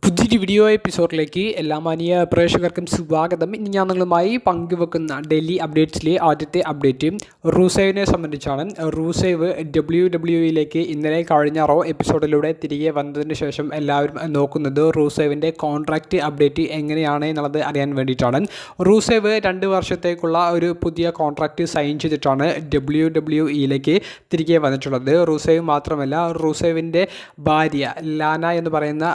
പുതിയൊരു വീഡിയോ എപ്പിസോഡിലേക്ക് എല്ലാ മാന്യ പ്രേക്ഷകർക്കും സ്വാഗതം. ഇനി ഞാൻ നിങ്ങളുമായി പങ്കുവെക്കുന്ന ഡെയിലി അപ്ഡേറ്റ്സിലെ ആദ്യത്തെ അപ്ഡേറ്റ് റൂസേവിനെ സംബന്ധിച്ചാണ്. റൂസേവ് WWE ഇന്നലെ കഴിഞ്ഞ റോ എപ്പിസോഡിലൂടെ തിരികെ വന്നതിന് ശേഷം എല്ലാവരും നോക്കുന്നത് റൂസേവിൻ്റെ കോൺട്രാക്റ്റ് അപ്ഡേറ്റ് എങ്ങനെയാണ് എന്നുള്ളത് അറിയാൻ വേണ്ടിയിട്ടാണ്. റൂസേവ് 2 വർഷത്തേക്കുള്ള ഒരു പുതിയ കോൺട്രാക്റ്റ് സൈൻ ചെയ്തിട്ടാണ് WWE തിരികെ വന്നിട്ടുള്ളത്. റൂസേവ് മാത്രമല്ല, റൂസേവിൻ്റെ ഭാര്യ ലാന എന്ന് പറയുന്ന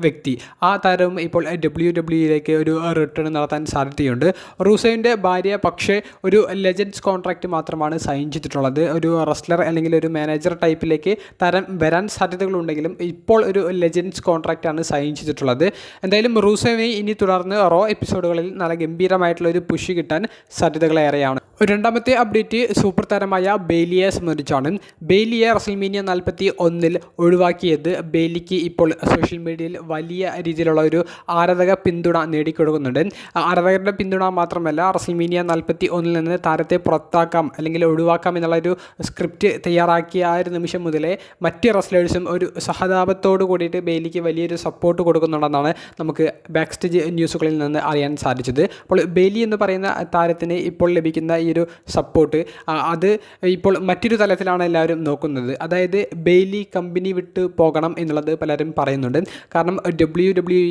വ്യക്തി, ആ താരവും ഇപ്പോൾ WWE ഒരു റിട്ടേൺ നടത്താൻ സാധ്യതയുണ്ട്. റൂസേവിൻ്റെ ഭാര്യ പക്ഷേ ഒരു ലെജൻഡ്സ് കോൺട്രാക്റ്റ് മാത്രമാണ് സൈൻ ചെയ്തിട്ടുള്ളത്. ഒരു റെസ്ലർ അല്ലെങ്കിൽ ഒരു മാനേജർ ടൈപ്പിലേക്ക് താരം വരാൻ സാധ്യതകളുണ്ടെങ്കിലും ഇപ്പോൾ ഒരു ലെജൻഡ്സ് കോൺട്രാക്റ്റാണ് സൈൻ ചെയ്തിട്ടുള്ളത്. എന്തായാലും റൂസേവിന് ഇനി തുടർന്ന് റോ എപ്പിസോഡുകളിൽ നല്ല ഗംഭീരമായിട്ടുള്ളൊരു പുഷ് കിട്ടാൻ സാധ്യതകളേറെയാണ്. രണ്ടാമത്തെ അപ്ഡേറ്റ് സൂപ്പർ താരമായ ബെയ്ലിയെ സംബന്ധിച്ചാണ്. ബെയ്ലിയെ റസൽമേനിയ 41 ഒഴിവാക്കിയത് ബെയ്ലിക്ക് ഇപ്പോൾ സോഷ്യൽ മീഡിയയിൽ വലിയ രീതിയിലുള്ള ഒരു ആരാധക പിന്തുണ നേടിക്കൊടുക്കുന്നുണ്ട്. ആരാധകരുടെ പിന്തുണ മാത്രമല്ല, റസൽമേനിയ 41 നിന്ന് താരത്തെ പുറത്താക്കാം അല്ലെങ്കിൽ ഒഴിവാക്കാം എന്നുള്ളൊരു സ്ക്രിപ്റ്റ് തയ്യാറാക്കിയ ആ ഒരു നിമിഷം മുതലേ മറ്റ് റെസ്ലേഴ്സും ഒരു സഹതാപത്തോട് കൂടിയിട്ട് ബെയ്ലിക്ക് വലിയൊരു സപ്പോർട്ട് കൊടുക്കുന്നുണ്ടെന്നാണ് നമുക്ക് ബാക്ക് സ്റ്റേജ് ന്യൂസുകളിൽ നിന്ന് അറിയാൻ സാധിച്ചത്. അപ്പോൾ ബെയ്ലി എന്ന് പറയുന്ന താരത്തിന് ഇപ്പോൾ ലഭിക്കുന്ന ഈ ഒരു സപ്പോർട്ട് അത് ഇപ്പോൾ മറ്റൊരു തലത്തിലാണ് എല്ലാവരും നോക്കുന്നത്. അതായത് ബെയ്ലി കമ്പനി വിട്ട് പോകണം എന്നുള്ളത് പലരും പറയുന്നുണ്ട്. കാരണം WWE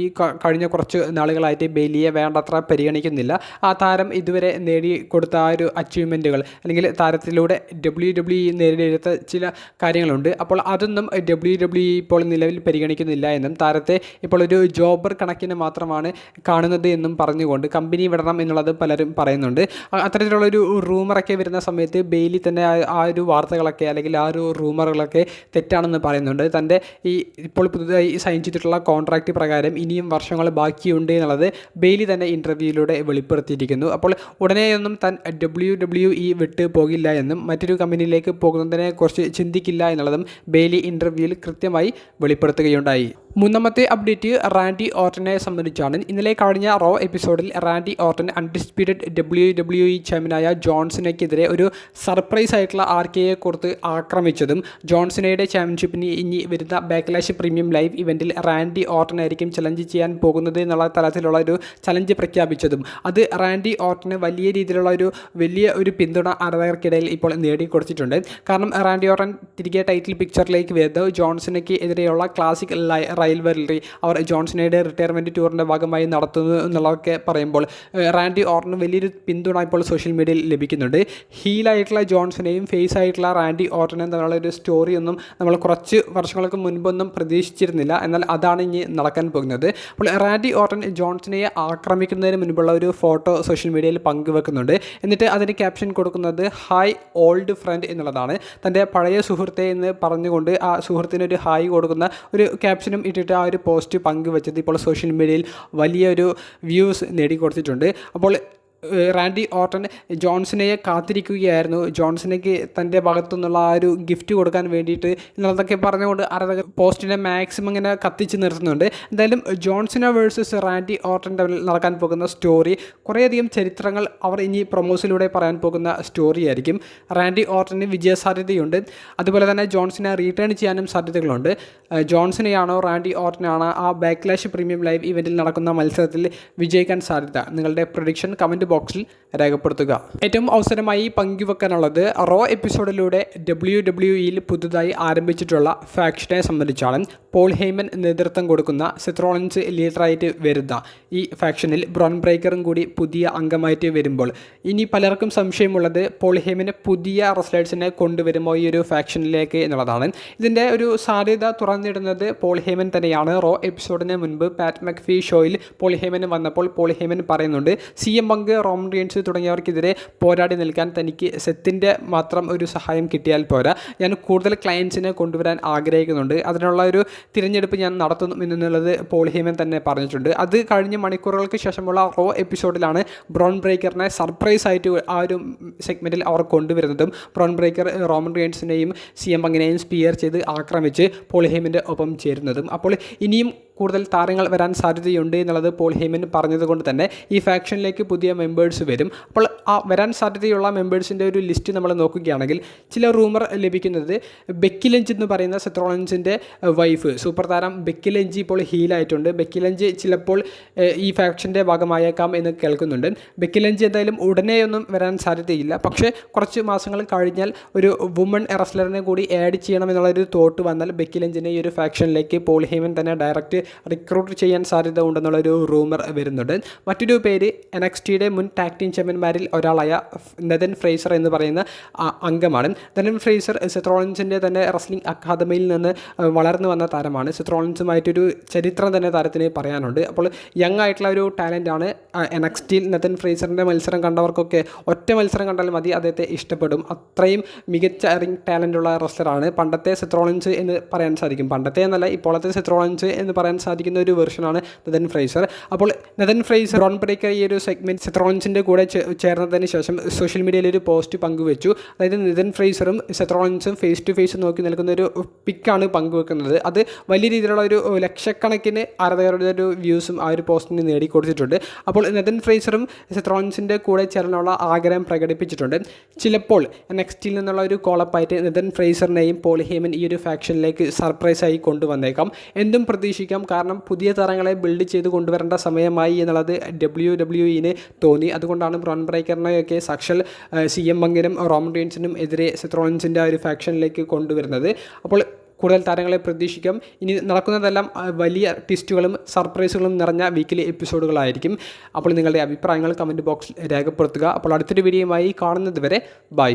കഴിഞ്ഞ കുറച്ച് നാളുകളായിട്ട് ബെയ്ലിയെ വേണ്ടത്ര പരിഗണിക്കുന്നില്ല. ആ താരം ഇതുവരെ നേടിക്കൊടുത്ത ആ ഒരു അച്ചീവ്മെൻറ്റുകൾ അല്ലെങ്കിൽ താരത്തിലൂടെ WWE നേടിയെടുത്ത ചില കാര്യങ്ങളുണ്ട്. അപ്പോൾ അതൊന്നും WWE ഇപ്പോൾ നിലവിൽ പരിഗണിക്കുന്നില്ല എന്നും താരത്തെ ഇപ്പോൾ ഒരു ജോബർ കണക്കിന് മാത്രമാണ് കാണുന്നത് എന്നും പറഞ്ഞുകൊണ്ട് കമ്പനി വിടണം എന്നുള്ളത് പലരും പറയുന്നുണ്ട്. അത്തരത്തിലുള്ളൊരു റൂമറൊക്കെ വരുന്ന സമയത്ത് ബെയ്ലി തന്നെ ആ ഒരു വാർത്തകളൊക്കെ അല്ലെങ്കിൽ ആ ഒരു റൂമറുകളൊക്കെ തെറ്റാണെന്ന് പറയുന്നുണ്ട്. തൻ്റെ ഈ ഇപ്പോൾ പുതുതായി സൈൻ ചെയ്തിട്ടുള്ള കോൺട്രാക്റ്റ് പ്രകാരം ഇനിയും വർഷങ്ങൾ ബാക്കിയുണ്ട് എന്നുള്ളത് ബെയ്ലി തന്നെ ഇൻ്റർവ്യൂയിലൂടെ വെളിപ്പെടുത്തിയിരിക്കുന്നു. അപ്പോൾ ഉടനെയൊന്നും താൻ WWE വിട്ട് പോകില്ല എന്നും മറ്റൊരു കമ്പനിയിലേക്ക് പോകുന്നതിനെ കുറിച്ച് ചിന്തിക്കില്ല എന്നുള്ളതും ബെയ്ലി ഇൻ്റർവ്യൂവിൽ കൃത്യമായി വെളിപ്പെടുത്തുകയുണ്ടായി. മൂന്നാമത്തെ അപ്ഡേറ്റ് റാൻഡി ഓർട്ടനെ സംബന്ധിച്ചാണ്. ഇന്നലെ കഴിഞ്ഞ റോ എപ്പിസോഡിൽ റാൻഡി ഓർട്ടൻ അൺഡിസ്പ്യൂട്ടഡ് WWE ചാമ്പ്യനായ ജോൺസിനെതിരെ ഒരു സർപ്രൈസ് ആയിട്ടുള്ള RKO കൊടുത്ത് ആക്രമിച്ചതും ജോൺസിനയുടെ ചാമ്പ്യൻഷിപ്പിന് ഇനി വരുന്ന ബാക്ക്ലാഷ് പ്രീമിയം ലൈവ് ഇവൻറ്റിൽ റാൻഡി ഓർട്ടൻ ആയിരിക്കും ചലഞ്ച് ചെയ്യാൻ പോകുന്നത് എന്നുള്ള തരത്തിലുള്ള ഒരു ചലഞ്ച് പ്രഖ്യാപിച്ചതും അത് റാൻഡി ഓർട്ടന് വലിയ രീതിയിലുള്ള വലിയ ഒരു പിന്തുണ ആരാധകർക്കിടയിൽ ഇപ്പോൾ നേടിക്കൊടുത്തിട്ടുണ്ട്. കാരണം റാൻഡി ഓർട്ടൻ തിരികെ ടൈറ്റിൽ പിക്ചറിലേക്ക് വരുന്നത് ജോൺസിനയ്ക്ക് എതിരെയുള്ള ക്ലാസിക് റൈവൽറി അവർ ജോൺസിനയുടെ റിട്ടയർമെൻറ്റ് ടൂറിൻ്റെ ഭാഗമായി നടത്തുന്നു എന്നുള്ളതൊക്കെ പറയുമ്പോൾ റാൻഡി ഓർട്ടന് വലിയൊരു പിന്തുണ ഇപ്പോൾ സോഷ്യൽ മീഡിയയിൽ ലഭിക്കുന്നുണ്ട്. ഹീലായിട്ടുള്ള ജോൺസിനെയും ഫേസ് ആയിട്ടുള്ള റാൻഡി ഓർട്ടനെയും തമ്മിലുള്ള ഒരു സ്റ്റോറിയൊന്നും നമ്മൾ കുറച്ച് വർഷങ്ങൾക്ക് മുൻപൊന്നും പ്രതീക്ഷിച്ചിരുന്നില്ല. എന്നാൽ അതാണ് ഇനി നടക്കാൻ പോകുന്നത്. അപ്പോൾ റാൻഡി ഓർട്ടൻ ജോൺസിനെ ആക്രമിക്കുന്നതിന് മുൻപുള്ള ഒരു ഫോട്ടോ സോഷ്യൽ മീഡിയയിൽ പങ്കുവെക്കുന്നുണ്ട്. എന്നിട്ട് അതിന് ക്യാപ്ഷൻ കൊടുക്കുന്നത് ഹായ് ഓൾഡ് ഫ്രണ്ട് എന്നുള്ളതാണ്. തൻ്റെ പഴയ സുഹൃത്തെ എന്ന് പറഞ്ഞുകൊണ്ട് ആ സുഹൃത്തിനൊരു ഹായ് കൊടുക്കുന്ന ഒരു ക്യാപ്ഷനും ഇട്ടിട്ട് ആ ഒരു പോസ്റ്റ് പങ്കുവെച്ചത് ഇപ്പോൾ സോഷ്യൽ മീഡിയയിൽ വലിയൊരു വ്യൂസ് നേടിക്കൊടുത്തിട്ടുണ്ട്. അപ്പോൾ റാൻഡി ഓർട്ടൻ ജോൺസിനെ കാത്തിരിക്കുകയായിരുന്നു, ജോൺസിനേക്ക് തൻ്റെ ഭാഗത്തുനിന്നുള്ള ആ ഒരു ഗിഫ്റ്റ് കൊടുക്കാൻ വേണ്ടിയിട്ട് എന്നുള്ളതൊക്കെ പറഞ്ഞുകൊണ്ട് ആരാധകർ പോസ്റ്റിനെ മാക്സിമം ഇങ്ങനെ കത്തിച്ച് നിർത്തുന്നുണ്ട്. എന്തായാലും ജോൺസിന വേഴ്സസ് റാൻഡി ഓർട്ടൻ തമ്മിൽ നടക്കാൻ പോകുന്ന സ്റ്റോറി കുറേയധികം ചരിത്രങ്ങൾ അവർ ഇനി പ്രൊമോസിലൂടെ പറയാൻ പോകുന്ന സ്റ്റോറി ആയിരിക്കും. റാൻഡി ഓർട്ടന് വിജയസാധ്യതയുണ്ട്. അതുപോലെ തന്നെ ജോൺസിനെ റീറ്റേൺ ചെയ്യാനും സാധ്യതകളുണ്ട്. ജോൺസിനെയാണോ റാൻഡി ഓർട്ടനാണോ ആ ബാക്ക്ലാഷ് പ്രീമിയം ലൈവ് ഇവൻറ്റിൽ നടക്കുന്ന മത്സരത്തിൽ വിജയിക്കാൻ സാധ്യത? നിങ്ങളുടെ പ്രൊഡിക്ഷൻ കമൻറ്റ് ബോക്സിൽ രേഖപ്പെടുത്തുക. ഏറ്റവും അവസരമായി പങ്കുവെക്കാനുള്ളത് റോ എപ്പിസോഡിലൂടെ WWE പുതുതായി ആരംഭിച്ചിട്ടുള്ള ഫാക്ഷനെ സംബന്ധിച്ചാണ്. പോൾ ഹെയ്മൻ നേതൃത്വം കൊടുക്കുന്ന സെത്ത് റോളിൻസ് ലീഡറായിട്ട് വരുന്ന ഈ ഫാക്ഷനിൽ ബ്രോൺ ബ്രേക്കറും കൂടി പുതിയ അംഗമായിട്ട് വരുമ്പോൾ ഇനി പലർക്കും സംശയമുള്ളത് പോൾ ഹെയ്മന് പുതിയ റെസ്ലേഴ്സിനെ കൊണ്ടുവരുമോ ഈ ഒരു ഫാക്ഷനിലേക്ക് എന്നുള്ളതാണ്. ഇതിൻ്റെ ഒരു സാധ്യത തുറന്നിടുന്നത് പോൾ ഹെയ്മൻ തന്നെയാണ്. റോ എപ്പിസോഡിന് മുൻപ് പാറ്റ് മക്ഫി ഷോയിൽ പോൾ ഹെയ്മൻ വന്നപ്പോൾ പോൾ ഹെയ്മൻ പറയുന്നുണ്ട് CM പങ്ക് റോമൻ റീൻസ് തുടങ്ങിയവർക്കെതിരെ പോരാടി നിൽക്കാൻ തനിക്ക് സെത്തിൻ്റെ മാത്രം ഒരു സഹായം കിട്ടിയാൽ പോരാ, ഞാൻ കൂടുതൽ ക്ലയൻസിനെ കൊണ്ടുവരാൻ ആഗ്രഹിക്കുന്നുണ്ട്, അതിനുള്ള ഒരു തിരഞ്ഞെടുപ്പ് ഞാൻ നടത്തുന്നു എന്നുള്ളത് പോൾ ഹെയ്മൻ തന്നെ പറഞ്ഞിട്ടുണ്ട്. അത് കഴിഞ്ഞ മണിക്കൂറുകൾക്ക് ശേഷമുള്ള റോ എപ്പിസോഡിലാണ് ബ്രോൺ ബ്രേക്കറിനെ സർപ്രൈസ് ആയിട്ട് ആ ഒരു സെഗ്മെൻറ്റിൽ അവർ കൊണ്ടുവരുന്നതും ബ്രോൺ ബ്രേക്കർ റോമൻ റീൻസിനെയും CM പങ്കിനെയും സ്പിയർ ചെയ്ത് ആക്രമിച്ച് പോൾ ഹെയ്മൻ്റെ ഒപ്പം ചേരുന്നതും. അപ്പോൾ ഇനിയും കൂടുതൽ താരങ്ങൾ വരാൻ സാധ്യതയുണ്ട് എന്നുള്ളത് പോൾ ഹേമൻ പറഞ്ഞതുകൊണ്ട് തന്നെ ഈ ഫാക്ഷനിലേക്ക് പുതിയ മെമ്പേഴ്സ് വരും. അപ്പോൾ ആ വരാൻ സാധ്യതയുള്ള മെമ്പേഴ്സിൻ്റെ ഒരു ലിസ്റ്റ് നമ്മൾ നോക്കുകയാണെങ്കിൽ ചില റൂമർ ലഭിക്കുന്നത് ബെക്കി ലഞ്ച് എന്ന് പറയുന്ന സെത്ത് റോളിൻസിൻ്റെ വൈഫ് സൂപ്പർ താരം ബെക്കി ലഞ്ച് ഇപ്പോൾ ഹീലായിട്ടുണ്ട്. ബെക്കി ലഞ്ച് ചിലപ്പോൾ ഈ ഫാക്ഷൻ്റെ ഭാഗമായേക്കാം എന്ന് കേൾക്കുന്നുണ്ട്. ബെക്കി ലഞ്ച് എന്തായാലും ഉടനെയൊന്നും വരാൻ സാധ്യതയില്ല. പക്ഷേ കുറച്ച് മാസങ്ങൾ കഴിഞ്ഞാൽ ഒരു വുമൺ റെസ്ലറിനെ കൂടി ആഡ് ചെയ്യണമെന്നുള്ളൊരു തോട്ട് വന്നാൽ ബെക്കി ലഞ്ചിനെ ഈ ഒരു ഫാക്ഷനിലേക്ക് പോൾ ഹേമൻ തന്നെ ഡയറക്റ്റ് റിക്രൂട്ട് ചെയ്യാൻ സാധ്യത ഉണ്ടെന്നുള്ളൊരു റൂമർ വരുന്നുണ്ട്. മറ്റൊരു പേര് NXTയുടെ മുൻ ടാഗ് ടീം ചാമ്പ്യന്മാരിൽ ഒരാളായ നെതൻ ഫ്രേസർ എന്ന് പറയുന്ന അംഗമാണ്. നെതൻ ഫ്രേസർ സെത്ത് റോളിൻസിൻ്റെ തന്നെ റെസ്ലിംഗ് അക്കാദമിയിൽ നിന്ന് വളർന്നു വന്ന താരമാണ്. സെത്ത് റോളിൻസുമായിട്ടൊരു ചരിത്രം തന്നെ താരത്തിന് പറയാനുണ്ട്. അപ്പോൾ യങ് ആയിട്ടുള്ള ഒരു ടാലൻ്റാണ്. NXTയിൽ നെതൻ ഫ്രേസറിൻ്റെ മത്സരം കണ്ടവർക്കൊക്കെ ഒറ്റ മത്സരം കണ്ടാൽ മതി അദ്ദേഹത്തെ ഇഷ്ടപ്പെടും. അത്രയും മികച്ച റിംഗ് ടാലൻ്റുള്ള റെസ്ലറാണ്. പണ്ടത്തെ സെത്ത് റോളിൻസ് എന്ന് പറയാൻ സാധിക്കും. പണ്ടത്തെ എന്നല്ല, ഇപ്പോഴത്തെ സെത്ത് റോളിൻസ് എന്ന് പറയാൻ സാധിക്കുന്ന ഒരു വെർഷനാണ് നെതൻ ഫ്രേസർ. അപ്പോൾ നെതൻ ഫ്രേസർ ബ്രോൺ ബ്രേക്കർ ഈ ഒരു സെഗ്മെൻറ്റ് സെത്ത് റോളിൻസിൻ്റെ കൂടെ ചേർന്നതിന് ശേഷം സോഷ്യൽ മീഡിയയിൽ ഒരു പോസ്റ്റ് പങ്കുവെച്ചു. അതായത് നെതൻ ഫ്രേസറും സെത്ത് റോളിൻസും ഫേസ് ടു ഫേസ് നോക്കി നിൽക്കുന്ന ഒരു പിക്കാണ് പങ്കുവെക്കുന്നത്. അത് വലിയ രീതിയിലുള്ള ഒരു ലക്ഷക്കണക്കിന് ആരാധകരുടെ ഒരു വ്യൂസും ആ ഒരു പോസ്റ്റിന് നേടിക്കൊടുത്തിട്ടുണ്ട്. അപ്പോൾ നെതൻ ഫ്രേസറും സെത്ത് റോളിൻസിൻ്റെ കൂടെ ചേർന്നുള്ള ആഗ്രഹം പ്രകടിപ്പിച്ചിട്ടുണ്ട്. ചിലപ്പോൾ NXTയിൽ നിന്നുള്ള ഒരു കോളപ്പായിട്ട് നെതൻ ഫ്രേസറിനെയും പോൾ ഹേമൻ ഈ ഒരു ഫാക്ഷനിലേക്ക് സർപ്രൈസായി കൊണ്ടുവന്നേക്കാം. എന്തും പ്രതീക്ഷിക്കാം. കാരണം പുതിയ താരങ്ങളെ ബിൽഡ് ചെയ്ത് കൊണ്ടുവരേണ്ട സമയമായി എന്നുള്ളത് WWE തോന്നി. അതുകൊണ്ടാണ് ബ്രോൺ ബ്രേക്കറിനെയൊക്കെ സാക്ഷൽ CM പങ്കിനും റോമൻ റീൻസിനും എതിരെ സെത്ത് റോളിൻസിൻ്റെ ആ ഒരു ഫാക്ഷനിലേക്ക് കൊണ്ടുവരുന്നത്. അപ്പോൾ കൂടുതൽ താരങ്ങളെ പ്രതീക്ഷിക്കാം. ഇനി നടക്കുന്നതെല്ലാം വലിയ ട്വിസ്റ്റുകളും സർപ്രൈസുകളും നിറഞ്ഞ വീക്കിലി എപ്പിസോഡുകളായിരിക്കും. അപ്പോൾ നിങ്ങളുടെ അഭിപ്രായങ്ങൾ കമൻറ്റ് ബോക്സിൽ രേഖപ്പെടുത്തുക. അപ്പോൾ അടുത്തൊരു വീഡിയോയുമായി കാണുന്നത് വരെ ബൈ.